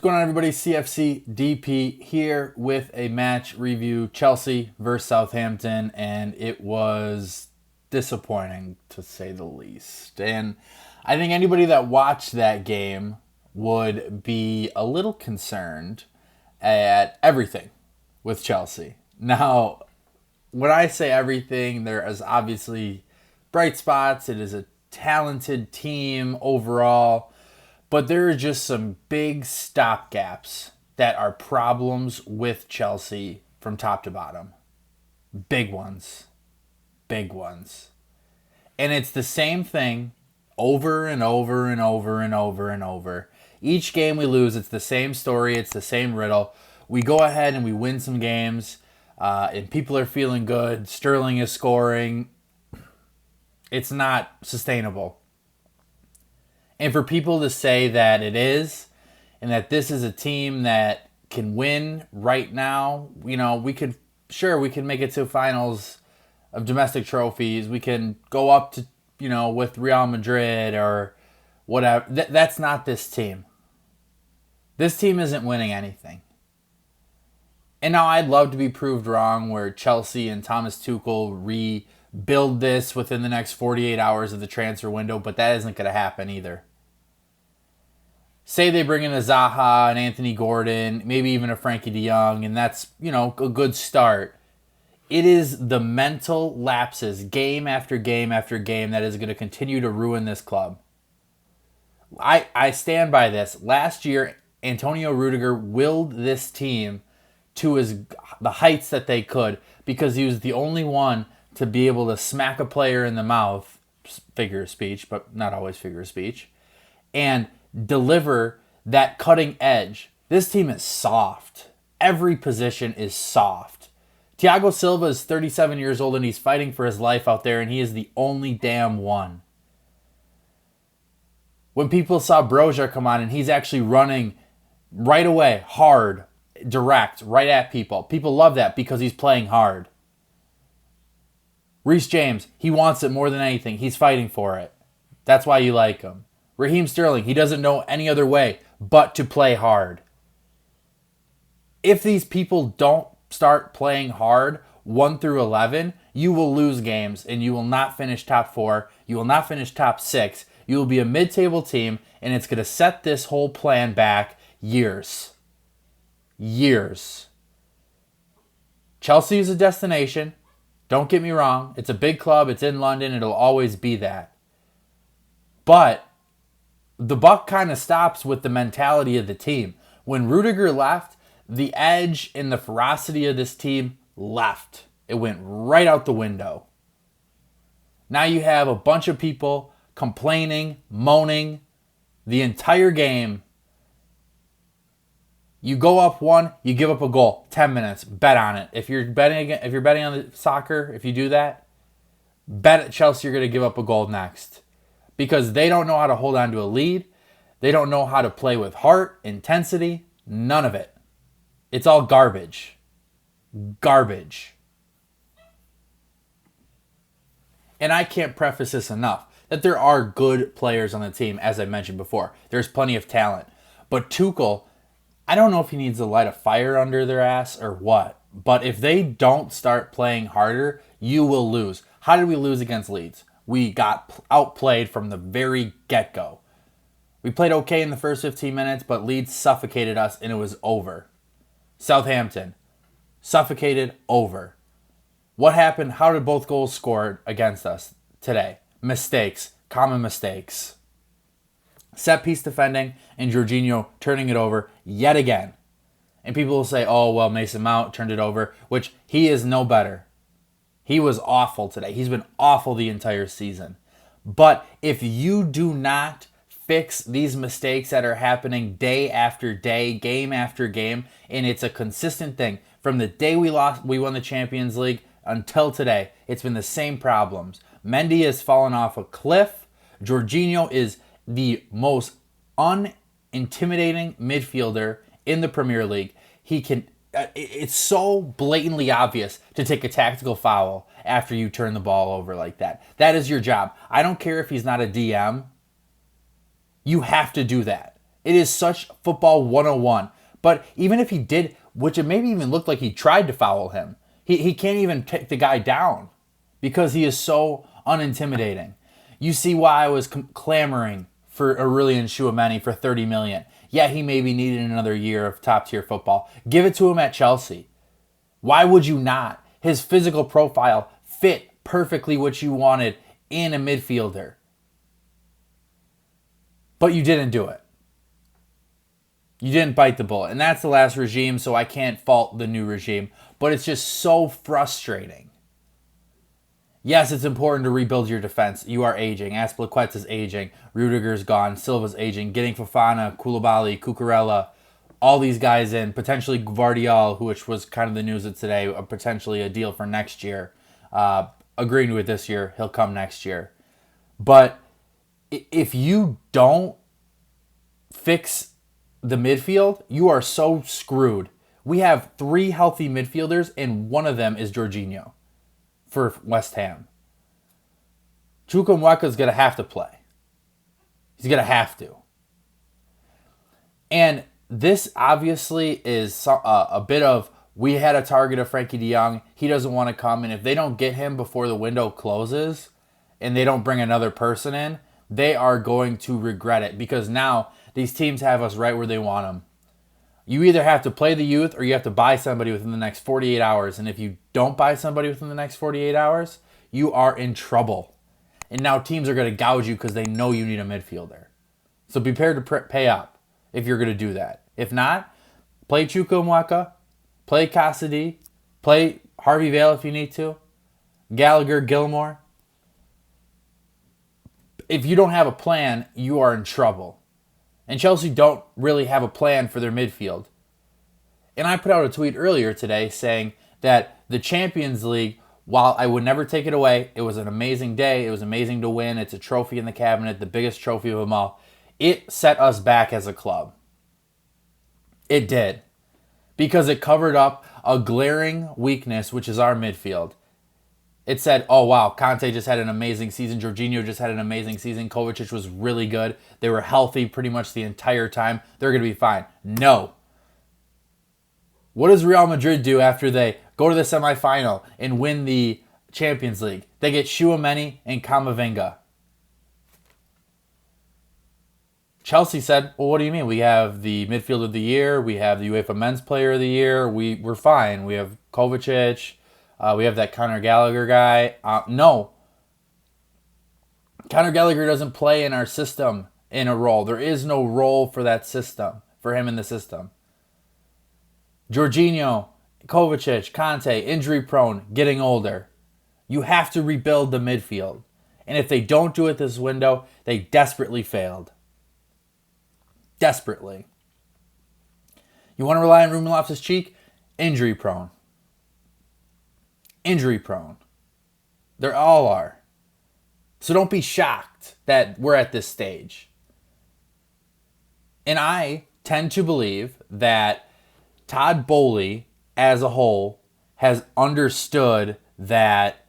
What's going on, everybody? CFC DP here with a match review. Chelsea versus Southampton, and it was disappointing to say the least. And I think anybody that watched that game would be a little concerned at everything with Chelsea. Now, when I say everything, there is obviously bright spots. It is a talented team overall. But there are just some big stopgaps that are problems with Chelsea from top to bottom. Big ones. Big ones. And it's the same thing over and over and over and over and over. Each game we lose, it's the same story. It's the same riddle. We go ahead and we win some games, and people are feeling good. Sterling is scoring. It's not sustainable. And for people to say that it is, and that this is a team that can win right now, we could make it to finals of domestic trophies. We can go up to, with Real Madrid or whatever. That's not this team. This team isn't winning anything. And now I'd love to be proved wrong where Chelsea and Thomas Tuchel rebuild this within the next 48 hours of the transfer window, but that isn't going to happen either. Say they bring in a Zaha and Anthony Gordon, maybe even a Frankie de Jong, and that's, a good start. It is the mental lapses, game after game after game, that is going to continue to ruin this club. I stand by this. Last year, Antonio Rudiger willed this team to the heights that they could because he was the only one to be able to smack a player in the mouth, figure of speech, but not always figure of speech, and deliver that cutting edge. This team is soft. Every position is soft. Thiago Silva is 37 years old and he's fighting for his life out there, and he is the only damn one. When people saw Broja come on and he's actually running right away, hard, direct, right at people. People love that because he's playing hard. Reece James, he wants it more than anything. He's fighting for it. That's why you like him. Raheem Sterling, he doesn't know any other way but to play hard. If these people don't start playing hard 1 through 11, you will lose games and you will not finish top 4. You will not finish top 6. You will be a mid-table team, and it's going to set this whole plan back years. Years. Chelsea is a destination. Don't get me wrong. It's a big club. It's in London. It'll always be that. But the buck kind of stops with the mentality of the team. When Rudiger left, the edge and the ferocity of this team left. It went right out the window. Now you have a bunch of people complaining, moaning the entire game. You go up 1, you give up a goal. 10 minutes. Bet on it. If you're betting on the soccer, if you do that, bet at Chelsea you're going to give up a goal next. Because they don't know how to hold on to a lead. They don't know how to play with heart, intensity, none of it. It's all garbage. Garbage. And I can't preface this enough, that there are good players on the team, as I mentioned before. There's plenty of talent. But Tuchel, I don't know if he needs to light a fire under their ass or what. But if they don't start playing harder, you will lose. How did we lose against Leeds? We got outplayed from the very get-go. We played okay in the first 15 minutes, but Leeds suffocated us and it was over. Southampton, suffocated, over. What happened? How did both goals scored against us today? Mistakes, common mistakes. Set-piece defending and Jorginho turning it over yet again. And people will say, oh, well, Mason Mount turned it over, which he is no better. He was awful today. He's been awful the entire season. But if you do not fix these mistakes that are happening day after day, game after game, and it's a consistent thing, from the day we won the Champions League until today, it's been the same problems. Mendy has fallen off a cliff. Jorginho is the most unintimidating midfielder in the Premier League. It's so blatantly obvious to take a tactical foul after you turn the ball over like that. That is your job. I don't care if he's not a DM. You have to do that. It is such football 101. But even if he did, which it maybe even looked like he tried to foul him, he can't even take the guy down because he is so unintimidating. You see why I was clamoring for Aurelien Tchouameni for $30 million. Yeah, he maybe needed another year of top-tier football. Give it to him at Chelsea. Why would you not? His physical profile fit perfectly what you wanted in a midfielder. But you didn't do it. You didn't bite the bullet. And that's the last regime, so I can't fault the new regime. But it's just so frustrating. Yes, it's important to rebuild your defense. You are aging. Azpilicueta's aging. Rudiger's gone. Silva's aging. Getting Fofana, Koulibaly, Cucurella, all these guys in. Potentially Gvardiol, which was kind of the news of today, potentially a deal for next year. Agreeing with this year, he'll come next year. But if you don't fix the midfield, you are so screwed. We have 3 healthy midfielders, and one of them is Jorginho for West Ham. Chukwuemeka's going to have to play. He's going to have to. And this obviously is a bit of, we had a target of Frankie de Jong. He doesn't want to come. And if they don't get him before the window closes and they don't bring another person in, they are going to regret it because now these teams have us right where they want them. You either have to play the youth or you have to buy somebody within the next 48 hours. And if you don't buy somebody within the next 48 hours, you are in trouble. And now teams are going to gouge you because they know you need a midfielder. So be prepared to pay up if you're going to do that. If not, play Chukwuemeka, play Cassidy, play Harvey Vale if you need to, Gallagher, Gilmore. If you don't have a plan, you are in trouble. And Chelsea don't really have a plan for their midfield. And I put out a tweet earlier today saying that the Champions League, while I would never take it away, it was an amazing day. It was amazing to win. It's a trophy in the cabinet, the biggest trophy of them all. It set us back as a club. It did. Because it covered up a glaring weakness, which is our midfield. It said, oh, wow, Conte just had an amazing season. Jorginho just had an amazing season. Kovacic was really good. They were healthy pretty much the entire time. They're going to be fine. No. What does Real Madrid do after they go to the semifinal and win the Champions League? They get Tchouameni and Camavinga. Chelsea said, well, what do you mean? We have the midfield of the year. We have the UEFA Men's Player of the Year. We're fine. We have Kovacic. We have that Conor Gallagher guy. No. Conor Gallagher doesn't play in our system in a role. There is no role for that system, for him in the system. Jorginho, Kovacic, Conte, injury prone, getting older. You have to rebuild the midfield. And if they don't do it this window, they desperately failed. Desperately. You want to rely on Ruben Loftus-Cheek? Injury prone. Injury prone. They all are. So don't be shocked that we're at this stage. And I tend to believe that Todd Boehly as a whole has understood that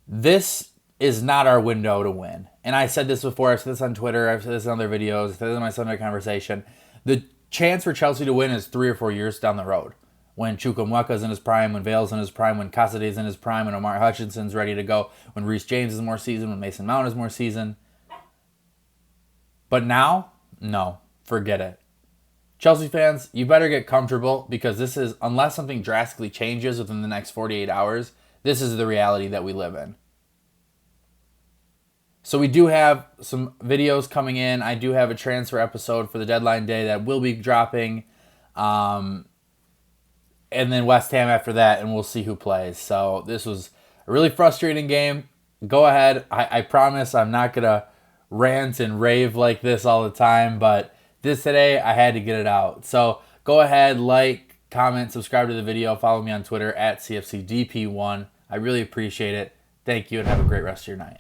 this is not our window to win. And I said this before, I've said this on Twitter, I've said this in other videos, I've said this in my Sunday conversation. The chance for Chelsea to win is 3 or 4 years down the road. When Chukwuemeka's in his prime, when Vale's in his prime, when Cassidy's in his prime, when Omar Hutchinson's ready to go, when Reece James is more seasoned, when Mason Mount is more seasoned. But now, no, forget it. Chelsea fans, you better get comfortable because this is, unless something drastically changes within the next 48 hours, this is the reality that we live in. So we do have some videos coming in. I do have a transfer episode for the deadline day that will be dropping. And then West Ham after that, and we'll see who plays. So this was a really frustrating game. Go ahead. I promise I'm not going to rant and rave like this all the time, but this today, I had to get it out. So go ahead, like, comment, subscribe to the video, follow me on Twitter at CFCDP1. I really appreciate it. Thank you, and have a great rest of your night.